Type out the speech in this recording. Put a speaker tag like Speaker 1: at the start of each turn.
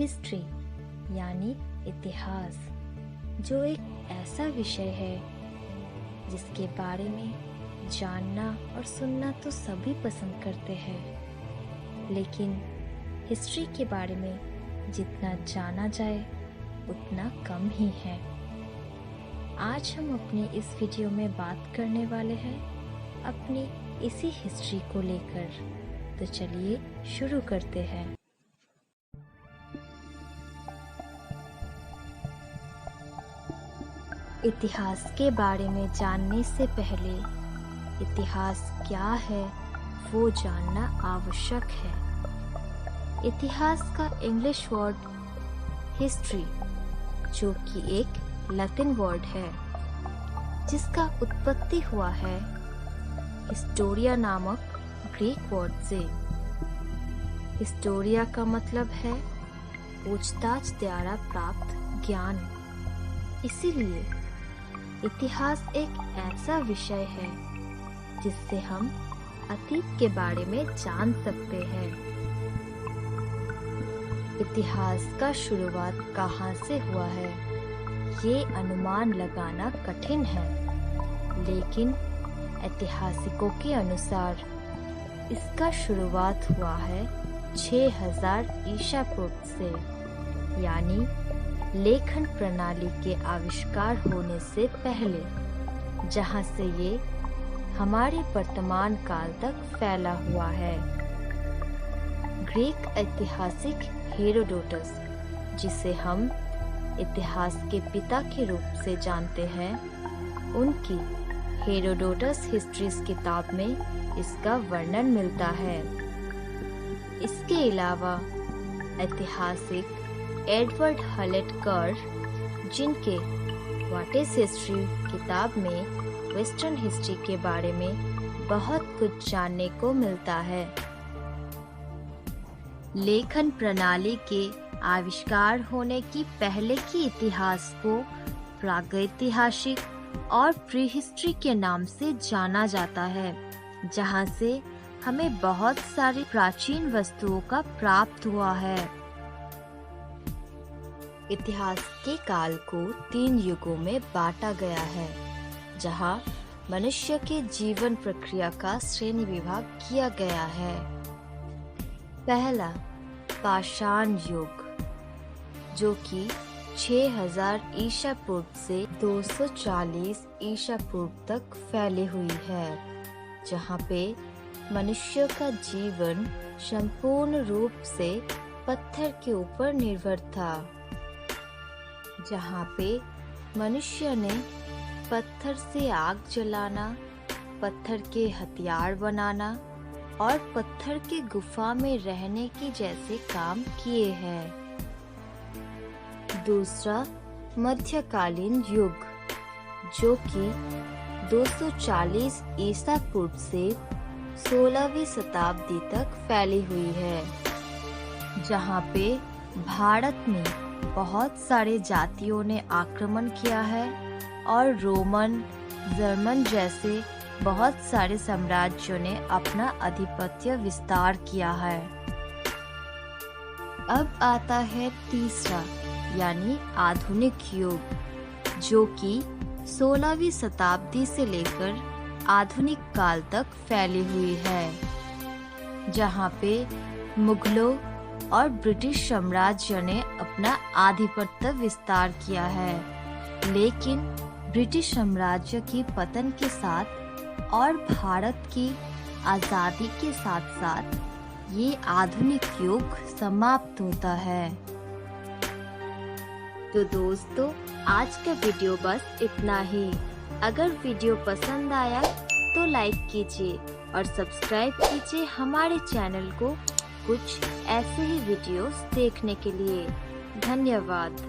Speaker 1: History यानी इतिहास, जो एक ऐसा विषय है जिसके बारे में जानना और सुनना तो सभी पसंद करते हैं, लेकिन हिस्ट्री के बारे में जितना जाना जाए उतना कम ही है। आज हम अपनी इस वीडियो में बात करने वाले हैं अपनी इसी हिस्ट्री को लेकर, तो चलिए शुरू करते हैं। इतिहास के बारे में जानने से पहले इतिहास क्या है वो जानना आवश्यक है। इतिहास का इंग्लिश वर्ड हिस्ट्री, जो कि एक लैटिन वर्ड है जिसका उत्पत्ति हुआ है हिस्टोरिया नामक ग्रीक वर्ड से। हिस्टोरिया का मतलब है पूछताछ द्वारा प्राप्त ज्ञान। इसीलिए इतिहास एक ऐसा विषय है जिससे हम अतीत के बारे में जान सकते हैं। इतिहास का शुरुआत कहाँ से हुआ है ये अनुमान लगाना कठिन है, लेकिन ऐतिहासिकों के अनुसार इसका शुरुआत हुआ है 6000 ईसा पूर्व से, यानी लेखन प्रणाली के आविष्कार होने से पहले, जहां से ये हमारे वर्तमान काल तक फैला हुआ है। ग्रीक ऐतिहासिक हेरोडोटस, जिसे हम इतिहास के पिता के रूप से जानते हैं, उनकी हेरोडोटस हिस्ट्रीज किताब में इसका वर्णन मिलता है। इसके अलावा ऐतिहासिक एडवर्ड हलेट कर, जिनके व्हाट इज हिस्ट्री किताब में वेस्टर्न हिस्ट्री के बारे में बहुत कुछ जानने को मिलता है। लेखन प्रणाली के आविष्कार होने की पहले की इतिहास को प्रागैतिहासिक और प्रीहिस्ट्री के नाम से जाना जाता है, जहां से हमें बहुत सारी प्राचीन वस्तुओं का प्राप्त हुआ है। इतिहास के काल को 3 युगों में बांटा गया है, जहां मनुष्य के जीवन प्रक्रिया का श्रेणी विभाग किया गया है। पहला पाषाण युग, जो कि 6000 ईसा पूर्व से 240 ईसा पूर्व तक फैली हुई है, जहां पे मनुष्य का जीवन संपूर्ण रूप से पत्थर के ऊपर निर्भर था, जहाँ पे मनुष्य ने पत्थर से आग जलाना, पत्थर के हथियार बनाना और पत्थर के गुफा में रहने के जैसे काम किए हैं। दूसरा मध्यकालीन युग, जो कि 240 ईसा पूर्व से 16वीं शताब्दी तक फैली हुई है, जहाँ पे भारत में बहुत सारे जातियों ने आक्रमण किया है और रोमन, जर्मन जैसे बहुत सारे साम्राज्यों ने अपना आधिपत्य विस्तार किया है। अब आता है तीसरा यानी आधुनिक युग, जो कि 16वीं शताब्दी से लेकर आधुनिक काल तक फैली हुई है, जहाँ पे मुगलों और ब्रिटिश साम्राज्य ने अपना आधिपत्य विस्तार किया है। लेकिन ब्रिटिश साम्राज्य की पतन के साथ और भारत की आजादी के साथ साथ ये आधुनिक युग समाप्त होता है। तो दोस्तों, आज का वीडियो बस इतना ही। अगर वीडियो पसंद आया तो लाइक कीजिए और सब्सक्राइब कीजिए हमारे चैनल को कुछ ऐसे ही वीडियोस देखने के लिए। धन्यवाद।